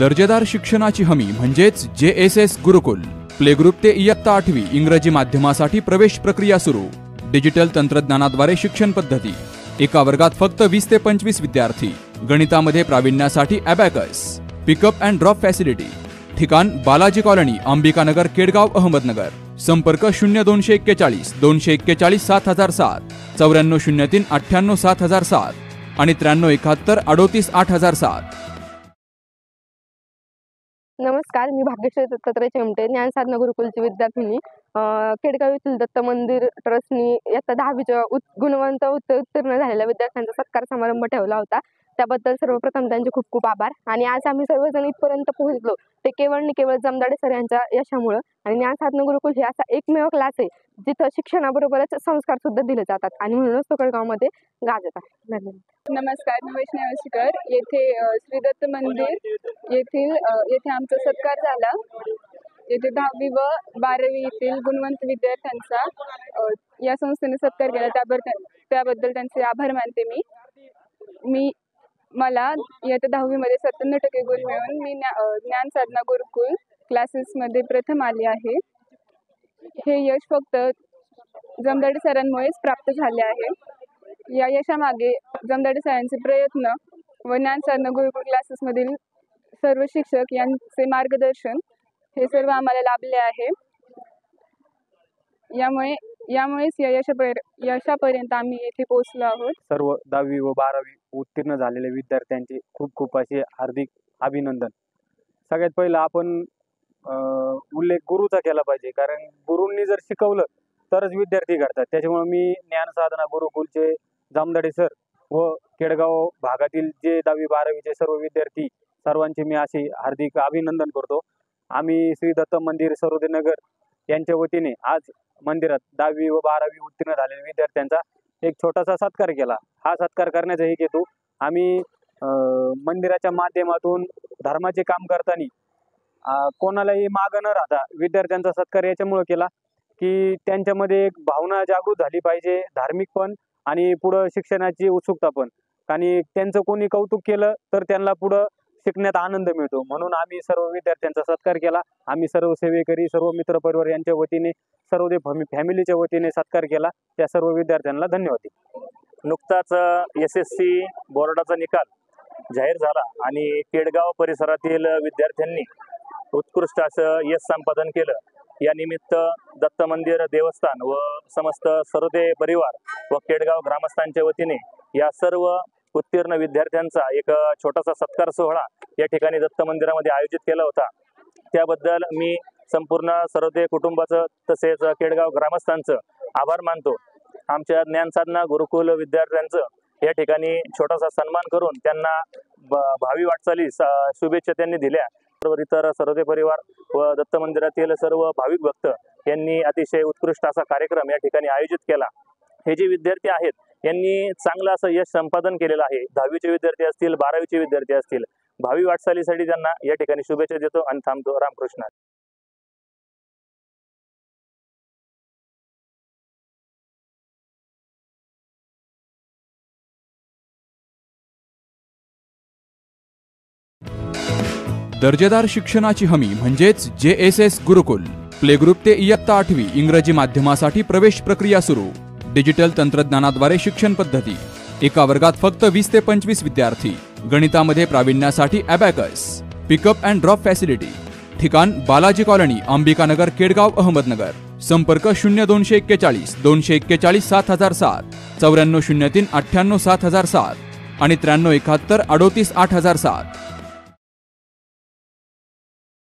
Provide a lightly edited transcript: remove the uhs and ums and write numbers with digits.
दर्जेदार शिक्षणाची हमी म्हणजेच JSS गुरुकुल. प्ले ग्रुप ते इयत्ता 8वी इंग्रजी माध्यमासाठी प्रवेश प्रक्रिया सुरू. डिजिटल तंत्रज्ञानाद्वारे शिक्षण पद्धती. एका वर्गात फक्त 20 ते 25 विद्यार्थी. गणितामध्ये प्रावीण्यासाठी abacus. Pickup and drop facility. ठिकाण बालाजी कॉलनी, अंबिकानगर, केडगाव, अहमदनगर. संपर्क 0241 241 7007, 9403 98 7007 आणि 9371 38 8007. नमस्कार, मी भाग्यश्री दत्तात्रय चिमटे, ज्ञानसाधना गुरुकुलची विद्यार्थिनी. केडगाव येथील दत्त मंदिर ट्रस्टनी इयत्ता 10वीच्या गुणवंत उत्तीर्ण झालेल्या विद्यार्थ्यांचा सत्कार समारंभ ठेवला होता. त्याबद्दल सर्वप्रथम त्यांचे खूप खूप आभार. आणि आज आम्ही सर्वजण इथपर्यंत पोहोचलो ते केवळ जमदाडे सर यांच्या यशामुळे. आणि ज्ञानसाधना गुरुकुल हे असा एकमेव क्लास आहे जिथं शिक्षणाबरोबरच संस्कार सुद्धा दिले जातात आणि म्हणूनच तो केडगावमध्ये गाजत आहे. धन्यवाद. नमस्कार, मी वैष्णवी शिकर. येथे श्री दत्त मंदिर येथे आमचा सत्कार झाला. येथे 10वी व 12वी येथील गुणवंत विद्यार्थ्यांचा या संस्थेने सत्कार केला. त्याबद्दल त्यांचे आभार मानते. मला येत्या 10वी मध्ये 97% गुण मिळून मी ज्ञानसाधना गुरुकुल क्लासेसमध्ये प्रथम आले आहे. हे यश फक्त जमदाडे सरांमुळेच प्राप्त झाले आहे. या यशामागे जमदाडे सरांचे प्रयत्न व ज्ञानसाधना गुरुकुल क्लासेसमधील सर्व शिक्षक यांचे मार्गदर्शन हे सर्व आम्हाला लाभले आहे. यामुळेच या यशापर्यंत आम्ही येथे पोहोचलो आहोत. सर्व 10वी व 12वी उत्तीर्ण झालेल्या विद्यार्थ्यांचे खूप खूप असे हार्दिक अभिनंदन. सगळ्यात पहिला आपण उल्लेख गुरुचा केला पाहिजे, कारण गुरूंनी जर शिकवलं तरच विद्यार्थी घडतात. त्याच्यामुळे मी ज्ञानसाधना गुरुकुलचे जामदाडे सर व केडगाव भागातील जे 10वी 12वीचे सर्व विद्यार्थी सर्वांचे मी असे हार्दिक अभिनंदन करतो. आम्ही श्री दत्त मंदिर सरोदेनगर यांच्या वतीने आज मंदिरात 10वी व 12वी उत्तीर्ण झालेल्या विद्यार्थ्यांचा एक छोटासा सत्कार केला. हा सत्कार करण्याचा एक हेतू, आम्ही मंदिराच्या माध्यमातून धर्माचे काम करताना कोणालाही मागं न राहता विद्यार्थ्यांचा सत्कार याच्यामुळे केला की त्यांच्यामध्ये एक भावना जागृत झाली पाहिजे, धार्मिक पण आणि पुढं शिक्षणाची उत्सुकता पण. आणि त्यांचं कोणी कौतुक केलं तर त्यांना पुढं शिकण्यात आनंद मिळतो. म्हणून आम्ही सर्व विद्यार्थ्यांचा सत्कार केला. आम्ही सर्व सेवेकरी, सर्व मित्रपरिवार यांच्या वतीने, सर्व फॅमिलीच्या वतीने सत्कार केला. त्या सर्व विद्यार्थ्यांना धन्यवाद. नुकताच SSC बोर्डाचा निकाल जाहीर झाला आणि केडगाव परिसरातील विद्यार्थ्यांनी उत्कृष्ट असं यश संपादन केलं. या निमित्त दत्त मंदिर देवस्थान व समस्त सरोदे परिवार व केडगाव ग्रामस्थांच्या वतीने या सर्व उत्तीर्ण विद्यार्थ्यांचा एक छोटासा सत्कार सोहळा या ठिकाणी दत्त मंदिरामध्ये आयोजित केला होता. त्याबद्दल मी संपूर्ण सरोदे कुटुंबाचं तसेच केडगाव ग्रामस्थांचं आभार मानतो. आमच्या ज्ञानसाधना गुरुकुल विद्यार्थ्यांचं या ठिकाणी छोटासा सन्मान करून त्यांना भावी वाटचालीस शुभेच्छा त्यांनी दिल्या. बरोबर इतर सरोदे परिवार व दत्त मंदिरातील सर्व भाविक भक्त यांनी अतिशय उत्कृष्ट असा कार्यक्रम या ठिकाणी आयोजित केला. हे जे विद्यार्थी आहेत यांनी चांगलं असं यश संपादन केलेलं आहे. 10वीचे विद्यार्थी असतील, 12वीचे विद्यार्थी असतील, भावी वाटचालीसाठी त्यांना या ठिकाणी शुभेच्छा देतो आणि थांबतो. रामकृष्ण. दर्जेदार शिक्षणाची हमी म्हणजेच JSS गुरुकुल. प्ले ग्रुप ते इयत्ता 8वी इंग्रजी माध्यमासाठी प्रवेश प्रक्रिया सुरू. डिजिटल तंत्रज्ञानाद्वारे शिक्षण पद्धती. एका वर्गात फक्त 20 ते 25 विद्यार्थी. गणितामध्ये प्रावीण्यासाठी abacus. Pickup and drop facility. ठिकाण बालाजी कॉलनी, अंबिकानगर, केडगाव, अहमदनगर. संपर्क 0241 241 7007, 9403 98 7007 आणि 9371 38 8007.